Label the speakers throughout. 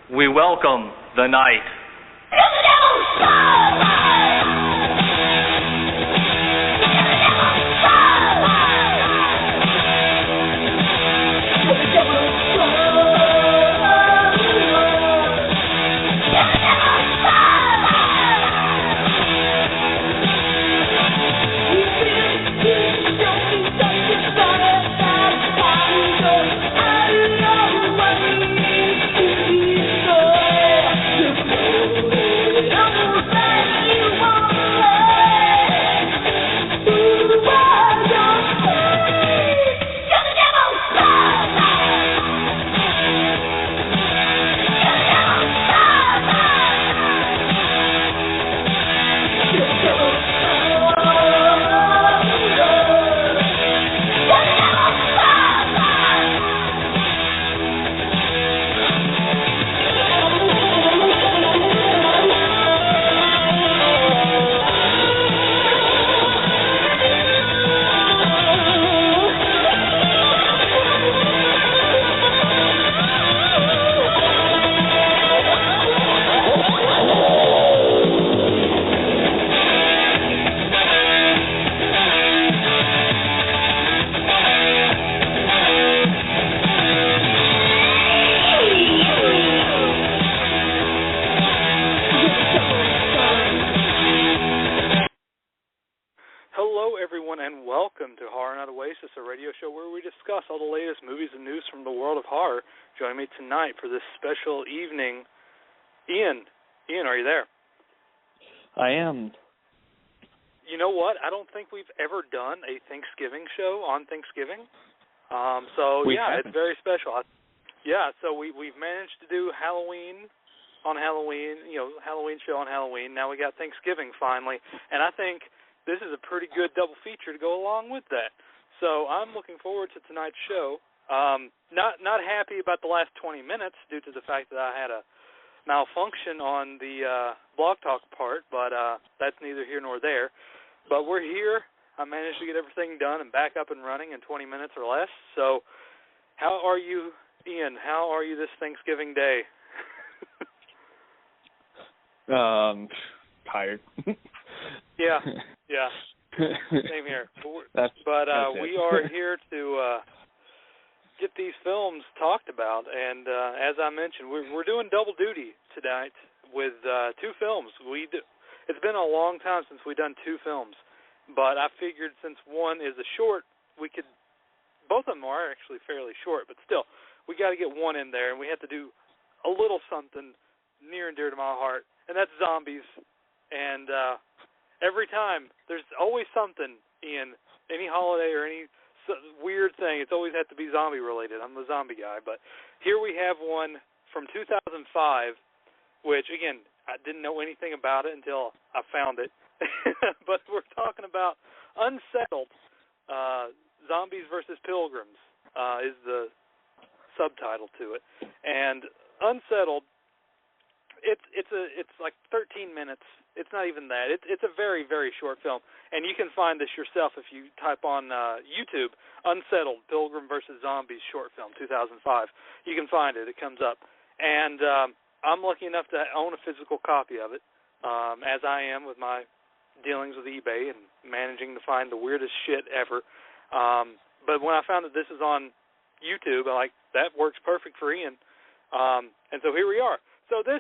Speaker 1: We welcome the night.
Speaker 2: Oasis, a radio show where we discuss all the latest movies and news from the world of horror. Join me tonight for this special evening. Ian, are you there?
Speaker 3: I am.
Speaker 2: You know what? I don't think we've ever done a Thanksgiving show on Thanksgiving. It's very special. So we've managed to do Halloween on Halloween, Halloween show on Halloween. Now we got Thanksgiving finally, and I think this is a pretty good double feature to go along with that. So I'm looking forward to tonight's show. Not happy about the last 20 minutes due to the fact that I had a malfunction on the Blog Talk part, but that's neither here nor there. But we're here. I managed to get everything done and back up and running in 20 minutes or less. So how are you, Ian? How are you this Thanksgiving day?
Speaker 3: Tired.
Speaker 2: Yeah. Same here. We are here to get these films talked about, and as I mentioned, we're doing double duty tonight with two films. It's been a long time since we've done two films, but I figured since one is a short, both of them are actually fairly short, but still, we got to get one in there, and we have to do a little something near and dear to my heart, and that's zombies. And every time, there's always something in any holiday or any weird thing. It's always had to be zombie-related. I'm the zombie guy. But here we have one from 2005, which, again, I didn't know anything about it until I found it. But we're talking about Unsettled, Zombies versus Pilgrims is the subtitle to it. And Unsettled, it's like 13 minutes. It's not even that. It's a very, very short film. And you can find this yourself if you type on YouTube, Unsettled, Pilgrim versus Zombies short film, 2005. You can find it. It comes up. And I'm lucky enough to own a physical copy of it, as I am with my dealings with eBay and managing to find the weirdest shit ever. But when I found that this is on YouTube, I'm like, that works perfect for Ian. And so here we are. So this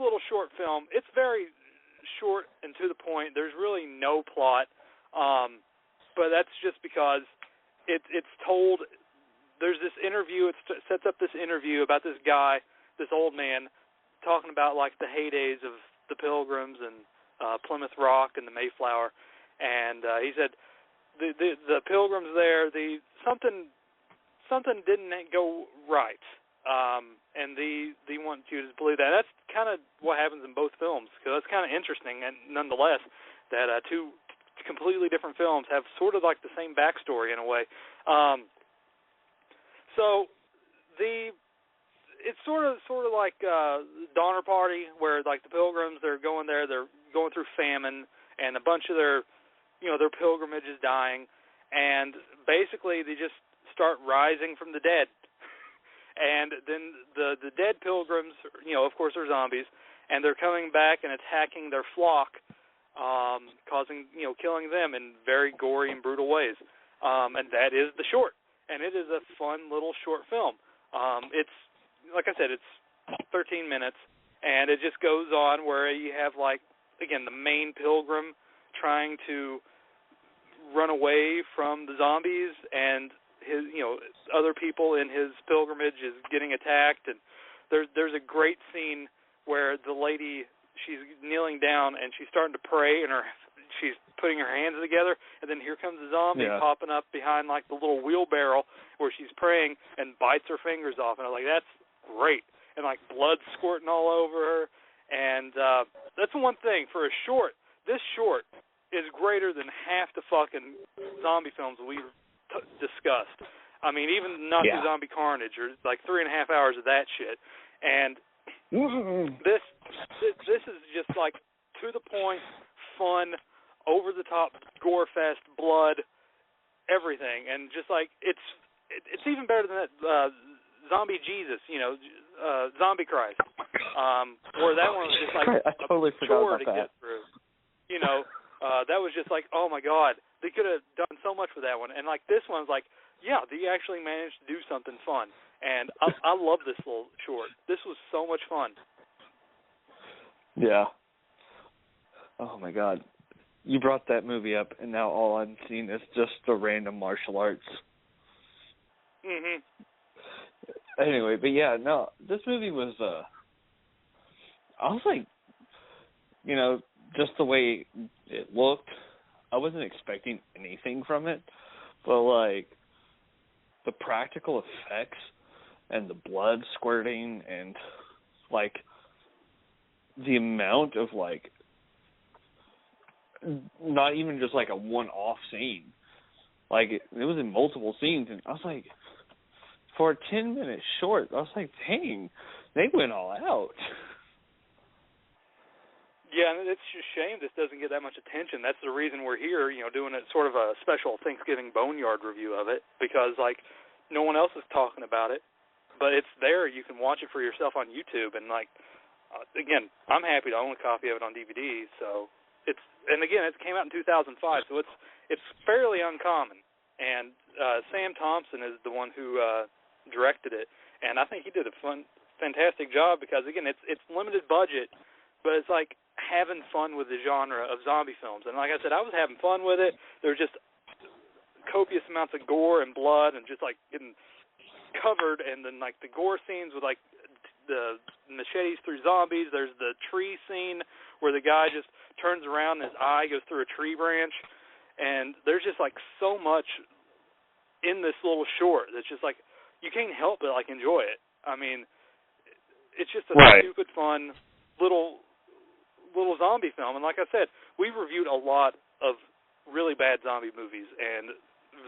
Speaker 2: little short film, it's very short and to the point. There's really no plot, but that's just because it's told. There's this interview. It sets up this interview about this guy, this old man, talking about like the heydays of the Pilgrims and Plymouth Rock and the Mayflower, and he said the Pilgrims there, something didn't go right. And they want you to believe that. That's kind of what happens in both films, because that's kind of interesting, and nonetheless, that two completely different films have sort of like the same backstory in a way. It's sort of like Donner Party, where like the Pilgrims, they're going there, they're going through famine, and a bunch of their pilgrimage is dying, and basically they just start rising from the dead. And then the dead pilgrims, of course, are zombies, and they're coming back and attacking their flock, killing them in very gory and brutal ways. And that is the short. And it is a fun little short film. It's, like I said, it's 13 minutes, and it just goes on where you have, again, the main pilgrim trying to run away from the zombies, and his, other people in his pilgrimage is getting attacked. And there's a great scene where the lady, she's kneeling down and she's starting to pray, and she's putting her hands together, and then here comes a zombie popping up behind the little wheelbarrow where she's praying and bites her fingers off, and I was like, that's great, and blood squirting all over her, and that's one thing for a short. This short is greater than half the fucking zombie films we've discussed. I mean, even Nazi Zombie Carnage, or 3.5 hours of that shit, and this is just to the point, fun, over the top, gore fest, blood, everything, and just it's even better than that Zombie Jesus, Zombie Christ, where that one was just
Speaker 3: I totally
Speaker 2: a chore
Speaker 3: forgot about
Speaker 2: to get through. That was just oh my God, they could have done so much with that one, and this one's they actually managed to do something fun, and I love this little short. This was so much fun.
Speaker 3: Yeah. Oh my God. You brought that movie up, and now all I'm seeing is just the random martial arts.
Speaker 2: Mhm.
Speaker 3: Anyway, but yeah, no, this movie was, I was just the way it looked, I wasn't expecting anything from it, but, the practical effects and the blood squirting and, the amount of, not even just a one-off scene. It was in multiple scenes, and I was for a 10-minute short, I was dang, they went all out.
Speaker 2: Yeah, and it's just a shame this doesn't get that much attention. That's the reason we're here, doing a sort of a special Thanksgiving Boneyard review of it, because, no one else is talking about it, but it's there. You can watch it for yourself on YouTube, and, again, I'm happy to own a copy of it on DVD, so and again, it came out in 2005, so it's fairly uncommon. And Sam Thompson is the one who directed it, and I think he did a fantastic job, because again, it's limited budget, but it's having fun with the genre of zombie films. And like I said, I was having fun with it. There were just copious amounts of gore and blood, and just getting covered, and then the gore scenes with the machetes through zombies. There's the tree scene where the guy just turns around and his eye goes through a tree branch, and there's just so much in this little short that's just you can't help but enjoy it. I mean, it's just a stupid fun little zombie film, and like I said, we've reviewed a lot of really bad zombie movies and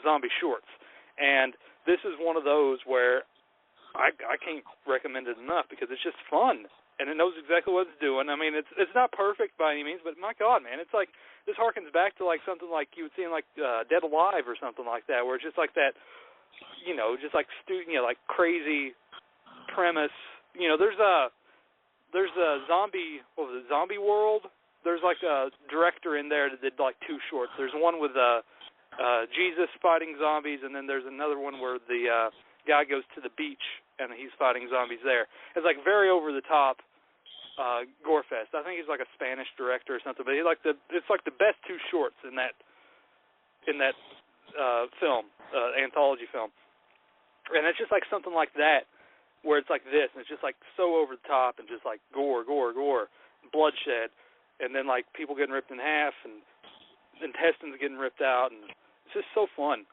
Speaker 2: zombie shorts, and this is one of those where I can't recommend it enough, because it's just fun, and it knows exactly what it's doing. I mean, it's not perfect by any means, but my God, man, it's this harkens back to something you would see in Dead Alive or something like that, where it's just that, just crazy premise. There's a zombie, Zombie World. There's a director in there that did 2 shorts. There's one with Jesus fighting zombies, and then there's another one where the guy goes to the beach and he's fighting zombies there. It's very over the top gore fest. I think he's a Spanish director or something, but it's the best 2 shorts in that film, anthology film. And it's just something like that, where it's this, and it's just so over the top, and just gore, bloodshed, and then people getting ripped in half, and intestines getting ripped out, and it's just so fun.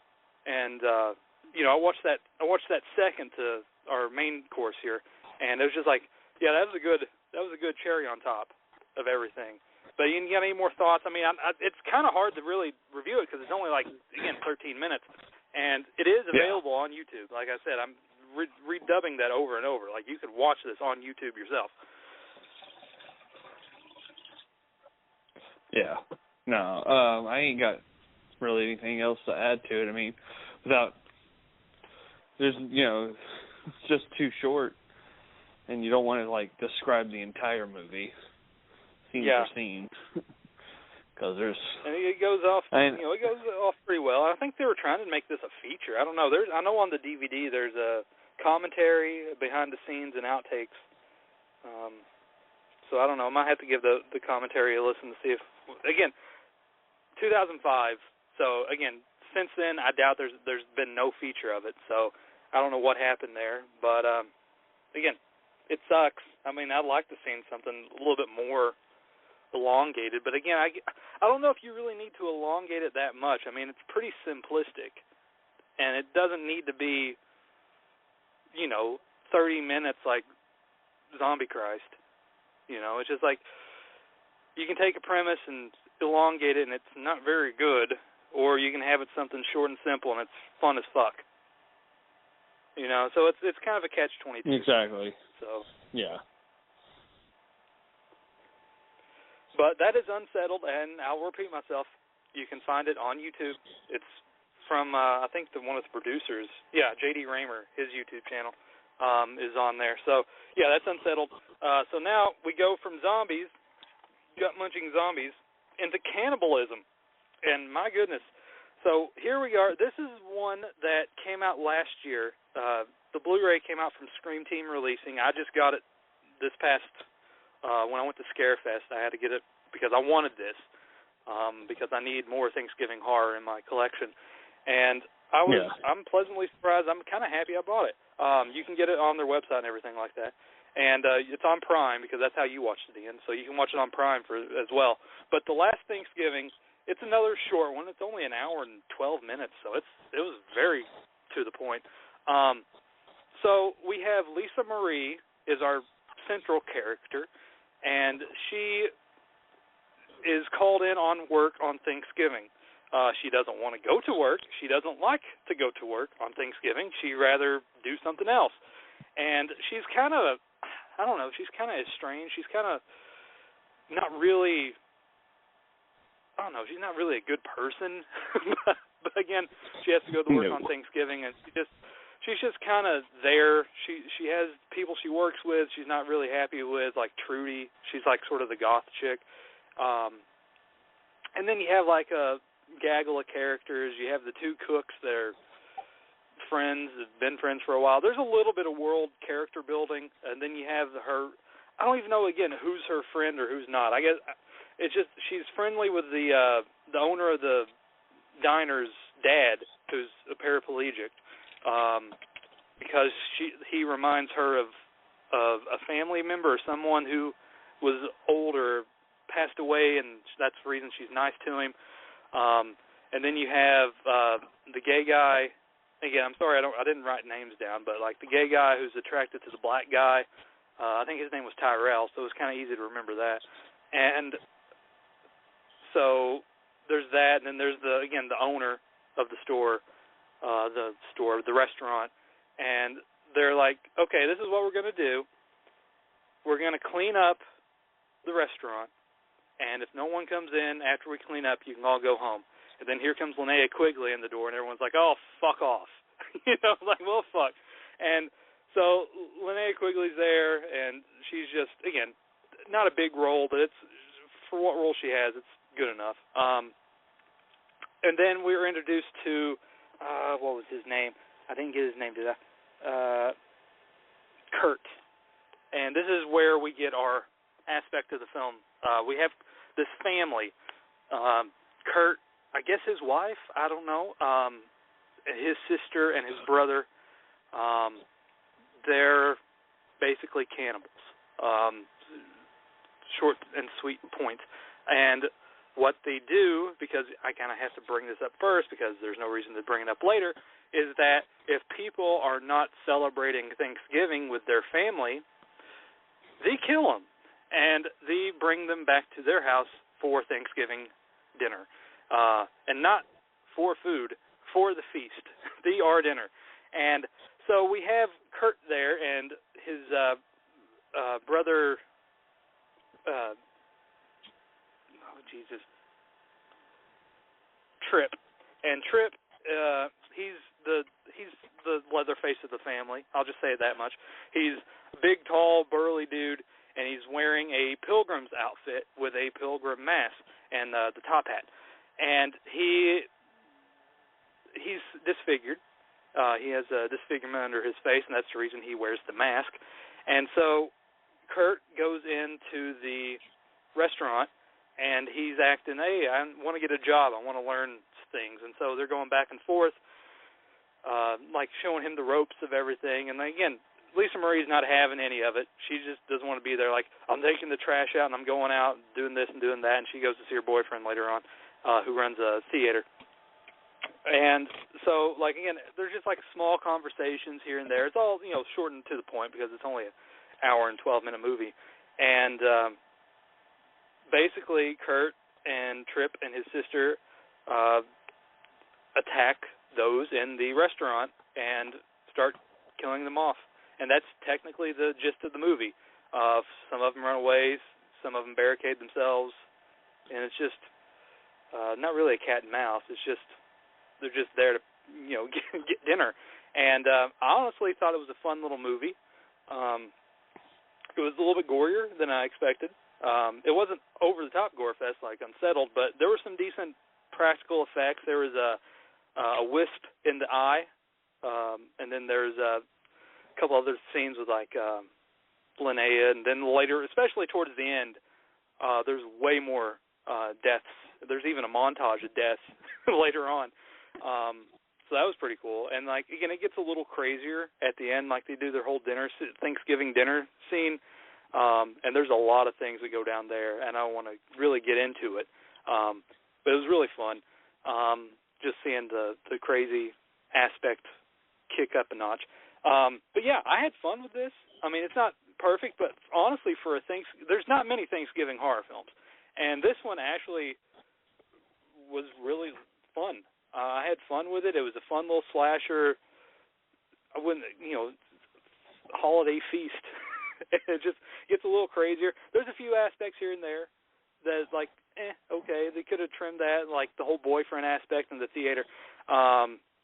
Speaker 2: And I watched that second to our main course here, and it was just that was a good cherry on top of everything. But you got any more thoughts? I mean, it's kind of hard to really review it, because it's only 13 minutes, and it is available on YouTube. Like I said, I'm redubbing that over and over. You could watch this on YouTube yourself.
Speaker 3: Yeah. No, I ain't got really anything else to add to it. I mean, there's It's just too short, and you don't want to like describe the entire movie, scene for scene, because there's.
Speaker 2: And it goes off. It goes off pretty well. I think they were trying to make this a feature. I don't know. I know on the DVD there's a commentary, behind the scenes, and outtakes. So I don't know. I might have to give the commentary a listen to see if, again, 2005. So again, since then I doubt there's been no feature of it. So I don't know what happened there. But again, it sucks. I mean, I'd like to see something a little bit more elongated. But again, I don't know if you really need to elongate it that much. I mean, it's pretty simplistic, and it doesn't need to be, 30 minutes like Zombie Christ. It's just like you can take a premise and elongate it, and it's not very good, or you can have it something short and simple, and it's fun as fuck. So it's kind of a catch-22.
Speaker 3: Exactly.
Speaker 2: So
Speaker 3: yeah.
Speaker 2: But that is Unsettled, and I'll repeat myself. You can find it on YouTube. It's from I think one of the producers. Yeah, J.D. Raymer, his YouTube channel. Is on there. So, yeah, that's Unsettled. So now we go from zombies, gut-munching zombies, into cannibalism. And my goodness. So here we are. This is one that came out last year. The Blu-ray came out from Scream Team Releasing. I just got it this past, when I went to Scarefest. I had to get it because I wanted this, because I need more Thanksgiving horror in my collection. And I'm pleasantly surprised. I'm kind of happy I bought it. You can get it on their website and everything like that. And it's on Prime because that's how you watched it, Ian. So you can watch it on Prime as well. But The Last Thanksgiving, it's another short one. It's only an hour and 12 minutes, so it was very to the point. So we have Lisa Marie is our central character, and she is called in on work on Thanksgiving. She doesn't want to go to work. She doesn't like to go to work on Thanksgiving. She'd rather do something else. And she's kind of, I don't know, she's kind of estranged. She's kind of not really, I don't know, she's not really a good person. But again, she has to go to work on Thanksgiving, and she's just kind of there. She has people she works with she's not really happy with, like Trudy. She's like sort of the goth chick. And then you have like a gaggle of characters. You have the two cooks that are friends, have been friends for a while. There's a little bit of world character building, and then you have her. I don't even know again who's her friend or who's not. I guess it's just she's friendly with the owner of the diner's dad, who's a paraplegic, because he reminds her of a family member or someone who was old or passed away, and that's the reason she's nice to him. And then you have the gay guy. Again, I'm sorry, I didn't write names down, but like the gay guy who's attracted to the black guy. I think his name was Tyrell, so it was kind of easy to remember that. And so there's that, and then there's the owner of the store, the restaurant, and they're like, okay, this is what we're going to do. We're going to clean up the restaurant. And if no one comes in after we clean up, you can all go home. And then here comes Linnea Quigley in the door, and everyone's like, oh, fuck off. Like, well, fuck. And so Linnea Quigley's there, and she's just, again, not a big role, but it's for what role she has, it's good enough. And then we were introduced to, what was his name? I didn't get his name, did I? Kurt. And this is where we get our aspect of the film. We have this family. Kurt, I guess his wife, I don't know, his sister and his brother, they're basically cannibals. Short and sweet point. And what they do, because I kind of have to bring this up first because there's no reason to bring it up later, is that if people are not celebrating Thanksgiving with their family, they kill them. And they bring them back to their house for Thanksgiving dinner. And not for food, for the feast. The our dinner. And so we have Kurt there and his brother, Trip. And Trip, he's he's the Leatherface of the family. I'll just say that much. He's a big, tall, burly dude, and he's wearing a pilgrim's outfit with a pilgrim mask and the top hat. And he's disfigured. He has a disfigurement under his face, and that's the reason he wears the mask. And so Kurt goes into the restaurant, and he's acting, hey, I want to get a job. I want to learn things. And so they're going back and forth, like showing him the ropes of everything. And again, Lisa Marie's not having any of it. She just doesn't want to be there. Like, I'm taking the trash out, and I'm going out and doing this and doing that. And she goes to see her boyfriend later on, who runs a theater. And so, like, again, there's just, like, small conversations here and there. It's all, shortened to the point because it's only an hour and 12-minute movie. And basically, Kurt and Tripp and his sister attack those in the restaurant and start killing them off. And that's technically the gist of the movie. Some of them run away, some of them barricade themselves, and it's just not really a cat and mouse. It's just they're just there to get dinner. And I honestly thought it was a fun little movie. It was a little bit gorier than I expected. It wasn't over the top gore fest like Unsettled, but there were some decent practical effects. There was a wisp in the eye, and then there's a couple other scenes with like Linnea, and then later, especially towards the end, there's way more deaths. There's even a montage of deaths later on. So that was pretty cool. And like again, it gets a little crazier at the end. Like they do their whole Thanksgiving dinner scene, and there's a lot of things that go down there, and I don't want to really get into it. But it was really fun, just seeing the crazy aspect kick up a notch. But yeah, I had fun with this. I mean, it's not perfect, but honestly, there's not many Thanksgiving horror films, and this one actually was really fun. I had fun with it. It was a fun little slasher. I wouldn't, holiday feast. It just gets a little crazier. There's a few aspects here and there that's like, okay, they could have trimmed that, like the whole boyfriend aspect in the theater.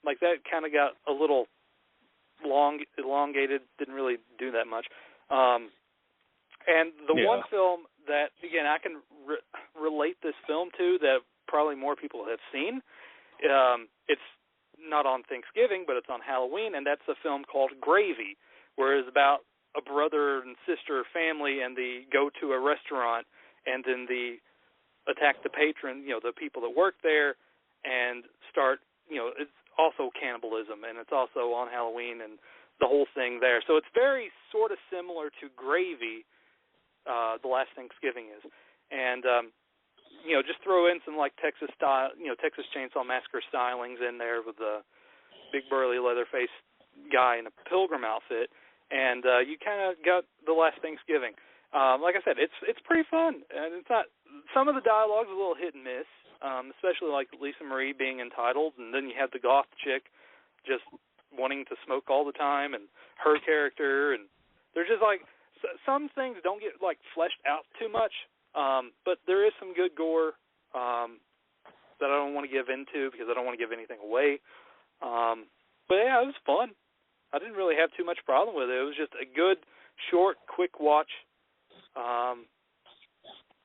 Speaker 2: Like that kind of got a little elongated, didn't really do that much. And the one film that, again, I can relate this film to that probably more people have seen, it's not on Thanksgiving, but it's on Halloween, and that's a film called Gravy, where it's about a brother and sister family, and they go to a restaurant, and then they attack the patron, the people that work there, and start, it's also cannibalism, and it's also on Halloween and the whole thing there. So it's very sort of similar to Gravy, The Last Thanksgiving is. And, just throw in some like Texas Chainsaw Massacre stylings in there with the big burly Leatherface guy in a pilgrim outfit, and you kind of got The Last Thanksgiving. Like I said, it's pretty fun, and it's not. Some of the dialogue's a little hit and miss. Especially like Lisa Marie being entitled, and then you have the goth chick just wanting to smoke all the time, and her character, and there's just like some things don't get like fleshed out too much, but there is some good gore that I don't want to give into because I don't want to give anything away. But yeah, it was fun. I didn't really have too much problem with it. It was just a good, short, quick watch.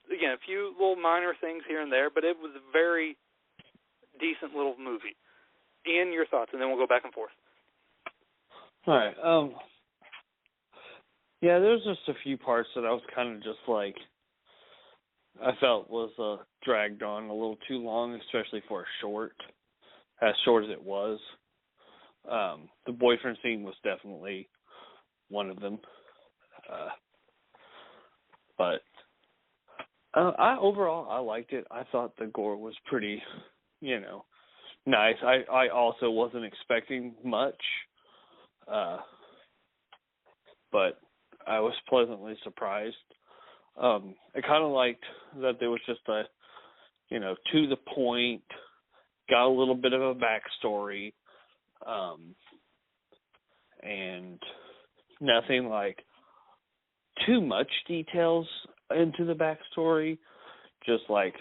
Speaker 2: Again, a few little minor things here and there, but it was a very decent little movie. Ian, your thoughts, and then we'll go back and forth.
Speaker 3: All right. Yeah, there's just a few parts that I was kind of just like, I felt was dragged on a little too long, especially for as short as it was. The boyfriend scene was definitely one of them. But overall, I liked it. I thought the gore was pretty, nice. I also wasn't expecting much, but I was pleasantly surprised. I kind of liked that there was just a, to the point, got a little bit of a backstory, and nothing like too much details into the backstory, just like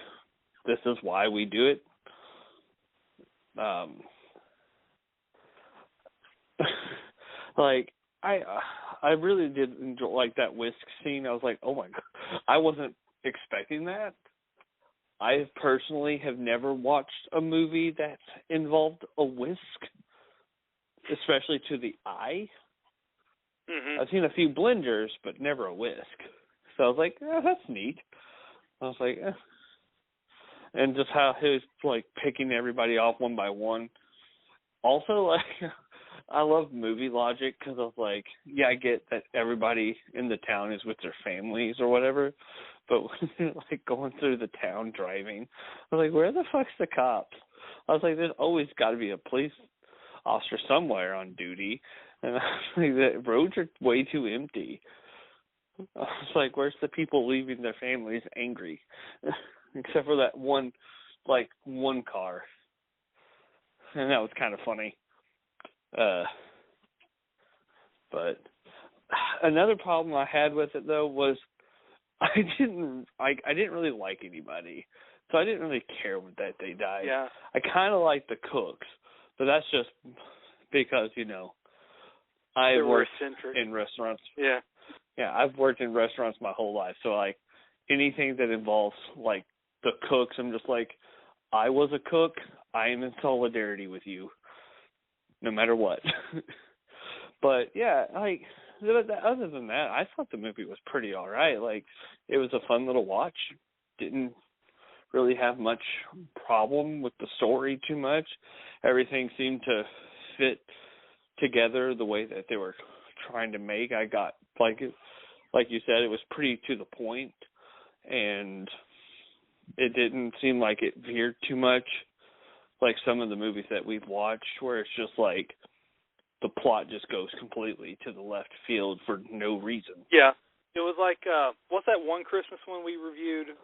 Speaker 3: this is why we do it. Like, I really did enjoy, like, that whisk scene. I was like, oh my God. I wasn't expecting that. I personally have never watched a movie that involved a whisk, especially to the eye.
Speaker 2: Mm-hmm.
Speaker 3: I've seen a few blenders, but never a whisk. So I was like, that's neat. I was like, And just how he was, like, picking everybody off one by one. Also, like, I love movie logic because I was like, yeah, I get that everybody in the town is with their families or whatever, but when they're, like, going through the town driving, I was like, where the fuck's the cops? I was like, there's always got to be a police officer somewhere on duty, and I was like, the roads are way too empty. I was like, where's the people leaving their families angry? Except for that one car. And that was kind of funny. But another problem I had with it though was I didn't really like anybody, so I didn't really care that they died.
Speaker 2: Yeah.
Speaker 3: I kind of liked the cooks, but that's just because I worked in restaurants.
Speaker 2: Yeah.
Speaker 3: Yeah, I've worked in restaurants my whole life, so like anything that involves like the cooks, I'm just like, I was a cook, I am in solidarity with you, no matter what. But yeah, like other than that, I thought the movie was pretty all right. Like, it was a fun little watch. Didn't really have much problem with the story too much. Everything seemed to fit together the way that they were trying to make. I got like you said, it was pretty to the point, and it didn't seem like it veered too much like some of the movies that we've watched, where it's just like the plot just goes completely to the left field for no reason.
Speaker 2: Yeah. It was like, what's that one Christmas one we reviewed?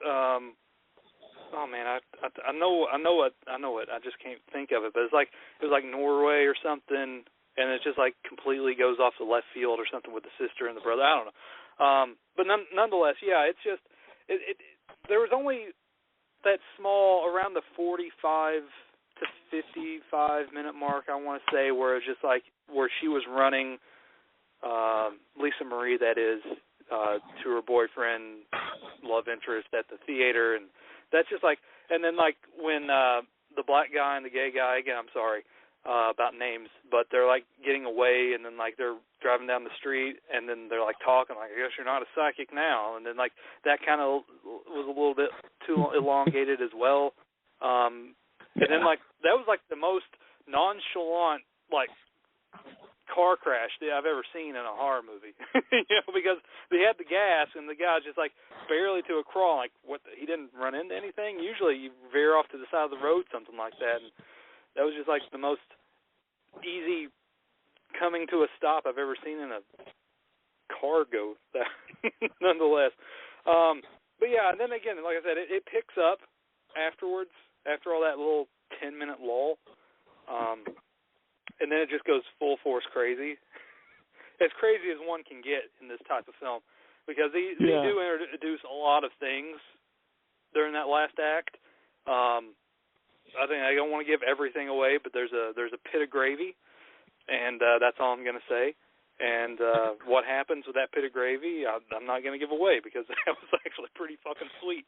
Speaker 2: Oh man, I know it. I just can't think of it. But it was like Norway or something, and it just like completely goes off the left field or something with the sister and the brother. I don't know. But nonetheless, yeah, it's just there was only that small, around the 45 to 55 minute mark, I want to say, where it's just like where she was running Lisa Marie, that is, to her boyfriend, love interest at the theater, and that's just like, and then like when the black guy and the gay guy, again, I'm sorry about names, but they're like getting away, and then like they're driving down the street, and then they're like talking like, I guess you're not a psychic now, and then like that kind of was a little bit too elongated as well. And then like that was like the most nonchalant like car crash that I've ever seen in a horror movie. Because they had the gas and the guy just like barely to a crawl. Like, what? He didn't run into anything. Usually you veer off to the side of the road, something like that. And that was just like the most easy coming to a stop I've ever seen in a car go. Nonetheless, but yeah. And then again, like I said, it picks up afterwards. After all that little 10-minute lull, and then it just goes full force crazy. As crazy as one can get in this type of film, because they do introduce a lot of things during that last act. I think I don't want to give everything away, but there's a pit of gravy, and that's all I'm going to say. And what happens with that pit of gravy, I'm not going to give away, because that was actually pretty fucking sweet.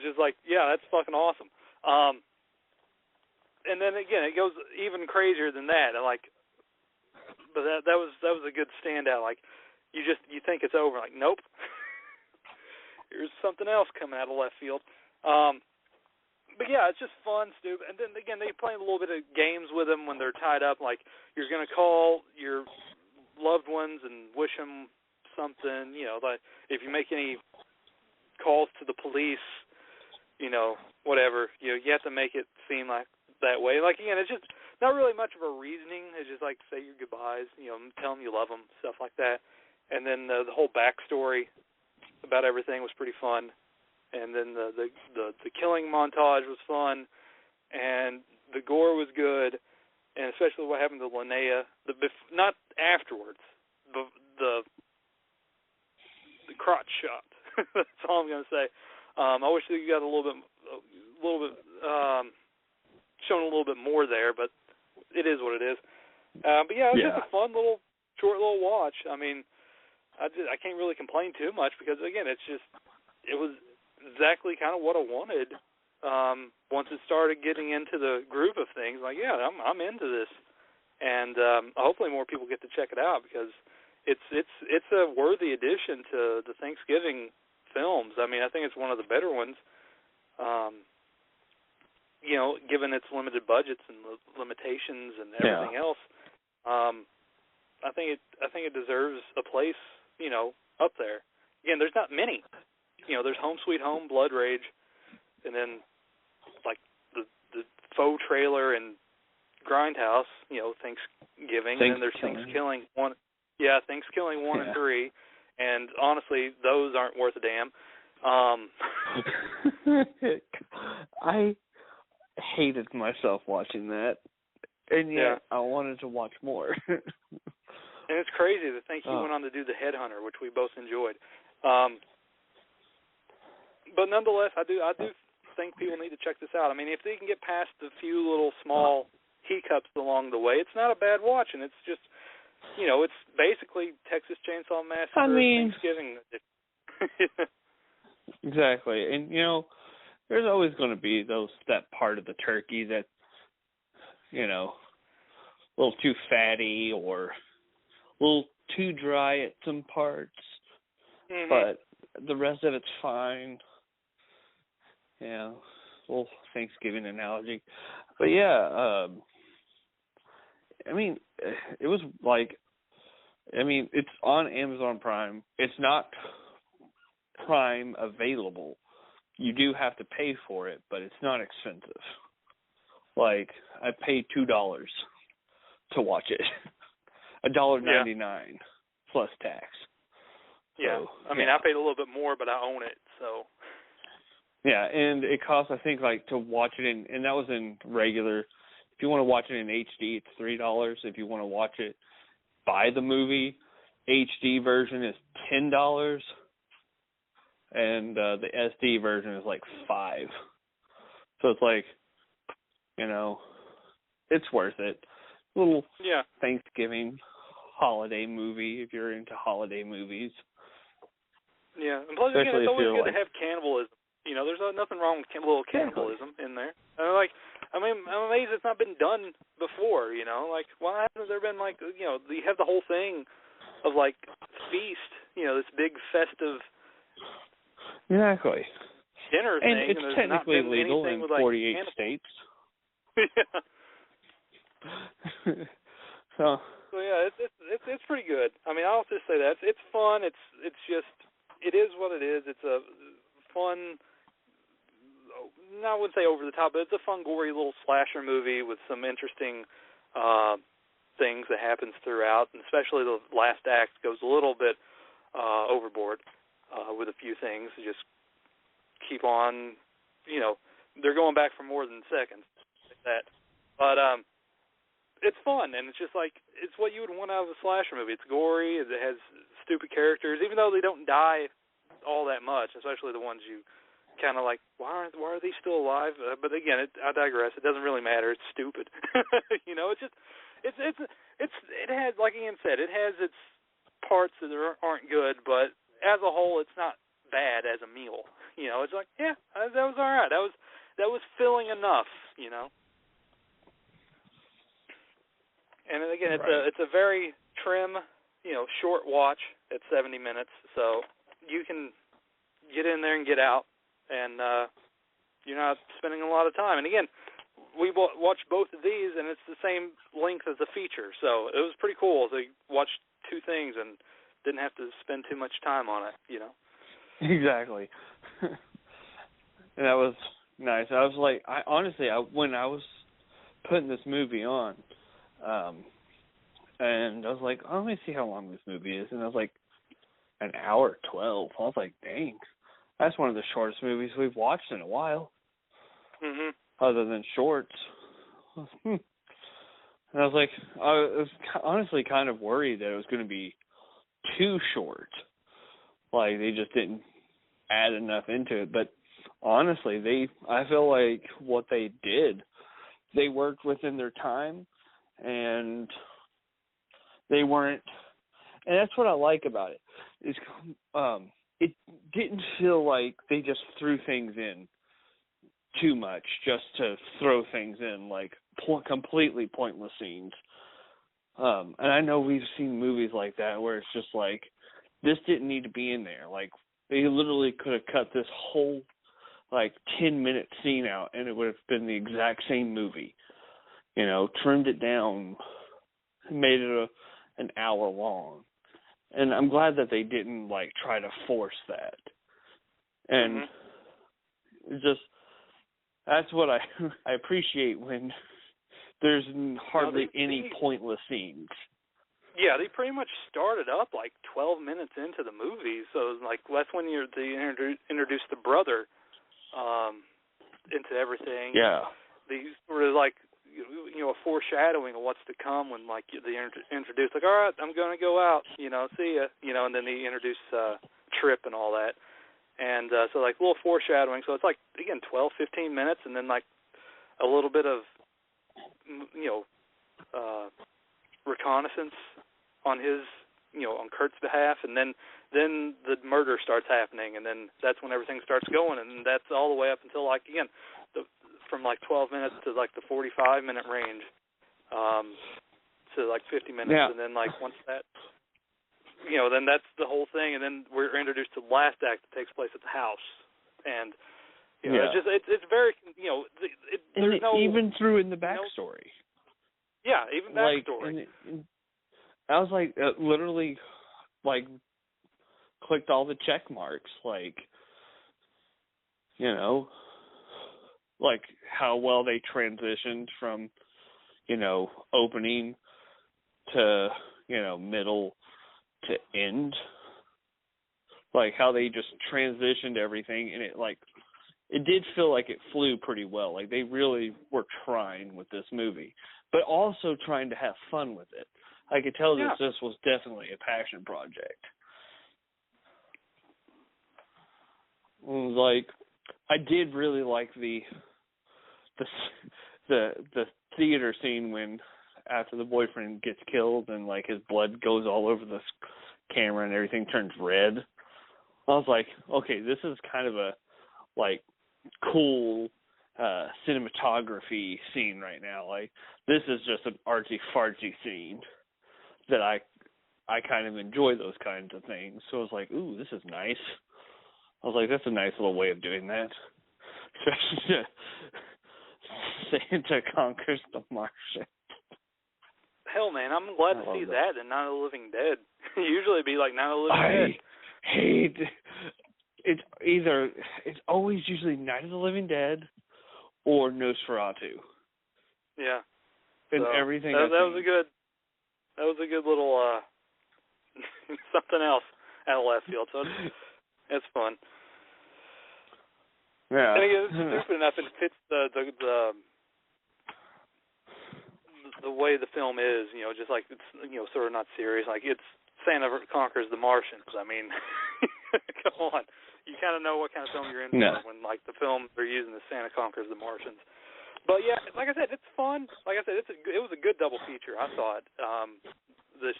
Speaker 2: Just like, yeah, that's fucking awesome. And then again, it goes even crazier than that. And like, but that was a good standout. Like, you think it's over. Like, nope. Here's something else coming out of left field. But yeah, it's just fun, stupid. And then again, they play a little bit of games with them when they're tied up. Like, you're gonna call your loved ones and wish them something. You know, like if you make any calls to the police, you know, whatever, you have to make it seem like that way. Like, again, it's just not really much of a reasoning. It's just like, say your goodbyes, tell them you love them, stuff like that. And then the whole backstory about everything was pretty fun. And then the killing montage was fun, and the gore was good, and especially what happened to Linnea. Not afterwards, the crotch shot. That's all I'm gonna say. I wish you got a little bit shown a little bit more there, but it is what it is. But yeah, it was just a fun short little watch. I mean, I can't really complain too much because again, it was exactly kind of what I wanted. Once it started getting into the groove of things, like yeah, I'm into this, and hopefully more people get to check it out because it's a worthy addition to the Thanksgiving films. I mean, I think it's one of the better ones. You know, given its limited budgets and the limitations and everything else, I think it deserves a place, you know, up there. Again, there's not many. You know, there's Home Sweet Home, Blood Rage, and then like the faux trailer and Grindhouse, you know, Thanksgiving, and then there's Thanksgiving 1. Yeah, Thanksgiving 1 and 3, and honestly, those aren't worth a damn.
Speaker 3: I hated myself watching that, and yet I wanted to watch more.
Speaker 2: And it's crazy to think he went on to do The Headhunter, which we both enjoyed. But nonetheless, I do think people need to check this out. I mean, if they can get past the few little small hiccups along the way, it's not a bad watch, and it's just, you know, it's basically Texas Chainsaw Massacre Thanksgiving.
Speaker 3: Exactly, and you know, there's always going to be that part of the turkey that, you know, a little too fatty or a little too dry at some parts, but the rest of it's fine. Yeah, little Thanksgiving analogy, but yeah, I mean, it was like, I mean, it's on Amazon Prime. It's not Prime available. You do have to pay for it, but it's not expensive. Like, I paid $2 to watch it. $1.99 plus tax.
Speaker 2: Yeah,
Speaker 3: So,
Speaker 2: I mean, I paid a little bit more, but I own it, so.
Speaker 3: Yeah, and it costs, I think, like, to watch it in, and that was in regular. If you want to watch it in HD, it's $3. If you want to watch it by the movie, HD version is $10. And the SD version is like $5. So it's like, you know, it's worth it. A little Thanksgiving holiday movie if you're into holiday movies.
Speaker 2: Yeah, and plus again, it's always good to have cannibalism. You know, there's nothing wrong with a little cannibalism in there. I mean, I'm amazed it's not been done before. You know, like why hasn't there been like, you know, you have the whole thing of like feast. You know, this big festive.
Speaker 3: Exactly.
Speaker 2: Dinner thing,
Speaker 3: and it's technically legal in 48 states. So yeah,
Speaker 2: it's pretty good. I mean, I'll just say that it's fun. It is what it is. It's a fun. I wouldn't say over the top, but it's a fun, gory little slasher movie with some interesting things that happens throughout, and especially the last act goes a little bit overboard. With a few things, just keep on, you know, they're going back for more than seconds, like that. But it's fun, and it's just like, it's what you would want out of a slasher movie. It's gory, it has stupid characters, even though they don't die all that much, especially the ones you kind of like, why are they still alive? But again, I digress. It doesn't really matter. It's stupid. You know, it has, like Ian said, it has its parts that aren't good, but as a whole, it's not bad as a meal. You know, it's like, yeah, that was all right. That was filling enough. You know. And again, it's a very trim, you know, short watch at 70 minutes, so you can get in there and get out, and you're not spending a lot of time. And again, we watched both of these, and it's the same length as the feature, so it was pretty cool to watch two things and didn't have to spend too much time on it, you know. Exactly.
Speaker 3: And that was nice. I was like, when I was putting this movie on, and I was like, oh, let me see how long this movie is, and I was like, an hour 12. I was like, dang, that's one of the shortest movies we've watched in a while. Other than shorts. And I was like, I was honestly kind of worried that it was going to be too short. Like, they just didn't add enough into it. But honestly, I feel like what they did, they worked within their time, and They weren't, and that's what I like about it. Is it didn't feel like they just threw things in too much just to throw things in, like completely pointless scenes. And I know we've seen movies like that where it's just like, this didn't need to be in there. Like, they literally could have cut this whole, 10-minute scene out, and it would have been the exact same movie. Trimmed it down, made it an hour long. And I'm glad that they didn't, try to force that. And that's what I appreciate when there's hardly any pointless scenes.
Speaker 2: Yeah, they pretty much started up 12 minutes into the movie, so that's when they introduced the brother into everything.
Speaker 3: Yeah.
Speaker 2: They sort of a foreshadowing of what's to come when they introduce all right, I'm going to go out, see ya, and then they introduce Trip and all that. And so a little foreshadowing. So it's again 12, 15 minutes, and then a little bit of reconnaissance on his on Kurt's behalf, and then the murder starts happening, and then that's when everything starts going, and that's all the way up until again from 12 minutes to the 45-minute range to 50 minutes, and then once that then that's the whole thing, and then we're introduced to the last act that takes place at the house, and it's very there's no,
Speaker 3: even threw in the backstory.
Speaker 2: Even backstory.
Speaker 3: And I was literally clicked all the check marks, how well they transitioned from opening to middle to end, how they just transitioned everything, and it did feel like it flew pretty well. They really were trying with this movie, but also trying to have fun with it. I could tell that this was definitely a passion project. I did really like the theater scene when after the boyfriend gets killed and his blood goes all over the camera and everything turns red. I was like, okay, this is kind of a cool cinematography scene right now. This is just an artsy-fartsy scene that I kind of enjoy those kinds of things. So I was like, ooh, this is nice. I was like, that's a nice little way of doing that. Especially Santa conquers the Martian.
Speaker 2: Hell, man, I'm glad to see that and Night of the Living Dead. Usually it'd be Night of the Living Dead.
Speaker 3: It's always usually Night of the Living Dead or Nosferatu.
Speaker 2: Yeah.
Speaker 3: And everything
Speaker 2: that was a good little something else out of left field. So it's fun.
Speaker 3: Yeah.
Speaker 2: And again, it's stupid enough, and it fits the way the film is, just it's, sort of not serious. It's Santa conquers the Martians. I mean, come on. You kind of know what kind of film you're in when, the film they're using is Santa conquers the Martians. But, yeah, like I said, it's fun. Like I said, it was a good double feature, I thought. This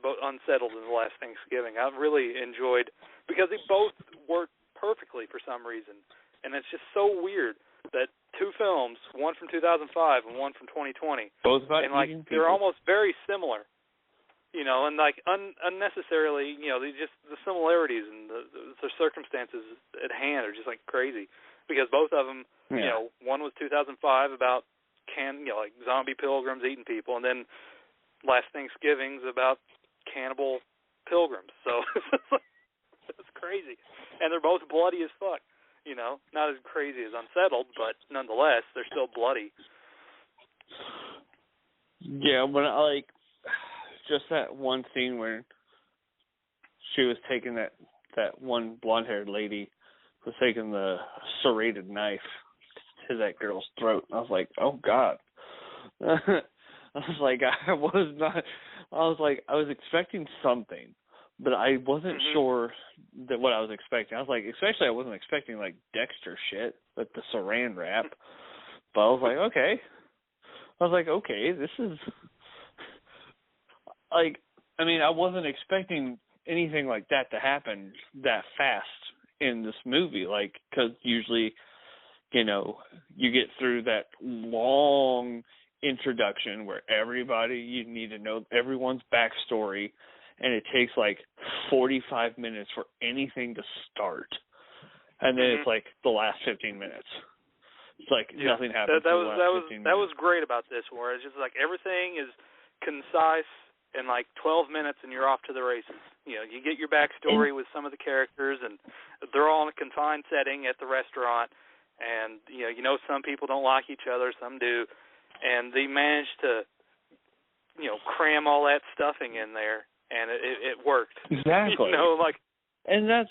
Speaker 2: Unsettled and The Last Thanksgiving. I really enjoyed, because they both worked perfectly for some reason. And it's just so weird that two films, one from 2005 and one from 2020,
Speaker 3: both about
Speaker 2: and they're almost very similar, and unnecessarily, the similarities and the circumstances at hand are just crazy, because both of them, one was 2005 about zombie pilgrims eating people, and then Last Thanksgiving's about cannibal pilgrims. So it's crazy, and they're both bloody as fuck. Not as crazy as Unsettled, but nonetheless, they're still bloody.
Speaker 3: Yeah, but just that one scene where she was taking that one blonde-haired lady was taking the serrated knife to that girl's throat. And I was like, oh, God. I was expecting something, but I wasn't sure that what I was expecting. I was especially I wasn't expecting Dexter shit with the saran wrap. But I was okay. This is. like, I mean, I wasn't expecting anything like that to happen that fast in this movie, like, because usually, you know, you get through that long introduction where you need to know everyone's backstory, and it takes like 45 minutes for anything to start, and then it's like the last 15 minutes. It's like nothing happens.
Speaker 2: That was great about this one. It's just like everything is concise in like 12 minutes, and you're off to the races. You know, you get your backstory with some of the characters, and they're all in a confined setting at the restaurant. And you know, some people don't like each other, some do, and they manage to, cram all that stuffing in there, and it worked.
Speaker 3: Exactly.
Speaker 2: You know, like,
Speaker 3: and that's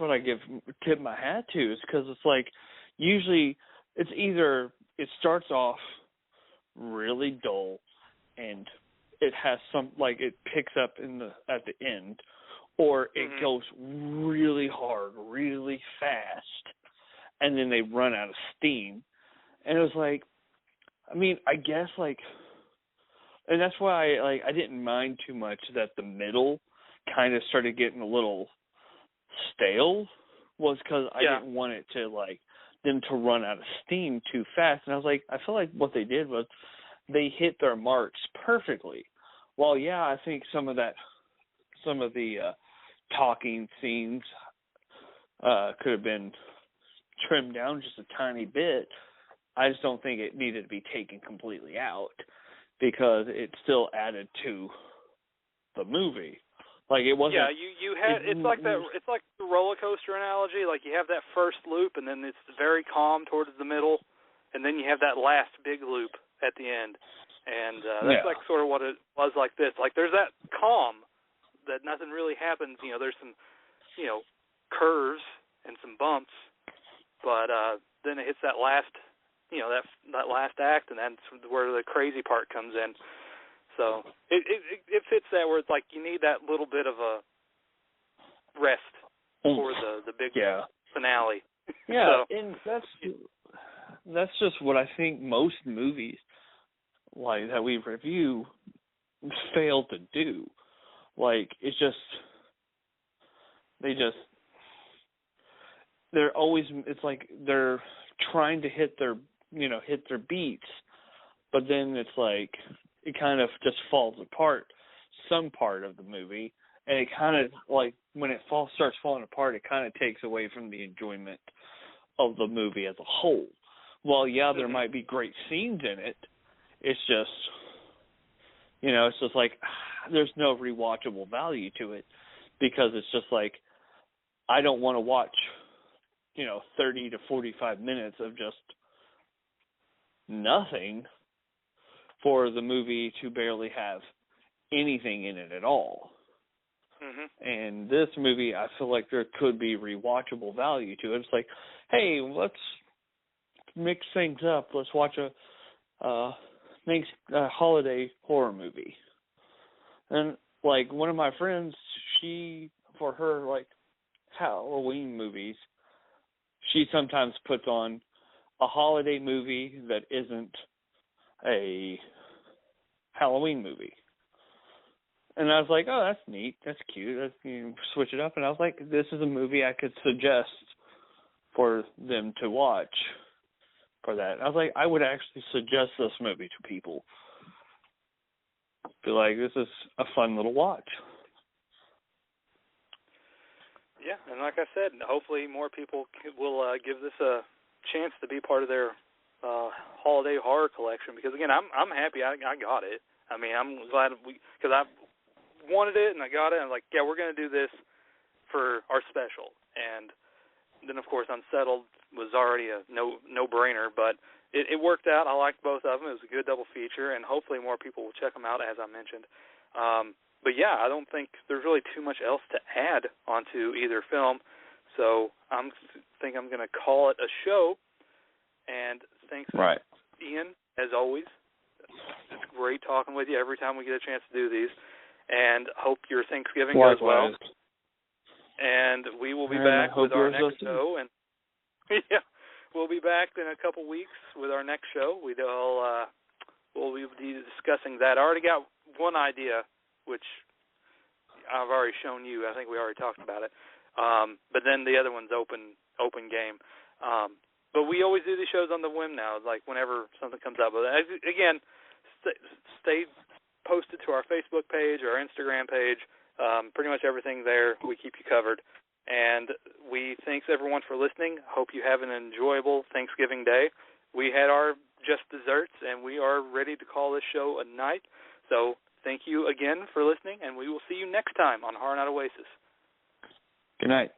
Speaker 3: what I tip my hat to, is because it's like usually it's either it starts off really dull and it has it picks up at the end, or it goes really hard, really fast, and then they run out of steam. And it was like, I mean, I guess and that's why I didn't mind too much that the middle kind of started getting a little stale, was because I didn't want it to them to run out of steam too fast. And I was like, I feel like what they did was they hit their marks perfectly. Well, I think some of the talking scenes could have been trimmed down just a tiny bit. I just don't think it needed to be taken completely out, because it still added to the movie. Like, it wasn't.
Speaker 2: Yeah, you had it's like the roller coaster analogy. Like, you have that first loop, and then it's very calm towards the middle, and then you have that last big loop at the end. And that's like sort of what it was like this. Like, there's that calm that nothing really happens. You know, there's some, curves and some bumps, but then it hits that last, that last act, and that's where the crazy part comes in. So it fits that, where it's like you need that little bit of a rest for the big finale.
Speaker 3: Yeah,
Speaker 2: so,
Speaker 3: and that's just what I think most movies that we review fail to do. Like, it's just they're always, it's like they're trying to hit their beats, but then it's like it kind of just falls apart some part of the movie, and it kind of, like, when it starts falling apart, it kind of takes away from the enjoyment of the movie as a whole. Well, there might be great scenes in it. It's just, it's just like there's no rewatchable value to it, because it's just like, I don't want to watch 30 to 45 minutes of just nothing for the movie to barely have anything in it at all. And this movie, I feel like there could be rewatchable value to it. It's like, hey, let's mix things up. Let's watch a holiday horror movie. And, like, one of my friends, for her, like, Halloween movies, she sometimes puts on a holiday movie that isn't a Halloween movie. And I was like, oh, that's neat. That's cute. Switch it up. And I was like, this is a movie I could suggest for them to watch for that. I was like, I would actually suggest this movie to people. Be like, this is a fun little watch.
Speaker 2: Yeah, and like I said, hopefully more people will give this a chance to be part of their holiday horror collection. Because again, I'm happy I got it. I mean, I'm glad because I wanted it and I got it. And I'm like, yeah, we're going to do this for our special. And then of course, Unsettled was already a no-brainer, but it worked out. I liked both of them. It was a good double feature, and hopefully more people will check them out, as I mentioned. But yeah, I don't think there's really too much else to add onto either film, so I think I'm going to call it a show. And thanks, Ian, as always. It's great talking with you every time we get a chance to do these, and hope your Thanksgiving goes well. And we will be back with our next show, and we'll be back in a couple weeks with our next show. We'll be discussing that. I already got one idea, which I've already shown you. I think we already talked about it. But then the other one's open game. But we always do these shows on the whim now, like whenever something comes up. But again, stay posted to our Facebook page or our Instagram page. Pretty much everything there, we keep you covered. And we thanks everyone for listening. Hope you have an enjoyable Thanksgiving Day. We had our just desserts, and we are ready to call this show a night. So thank you again for listening, and we will see you next time on Horror Night Oasis.
Speaker 3: Good night.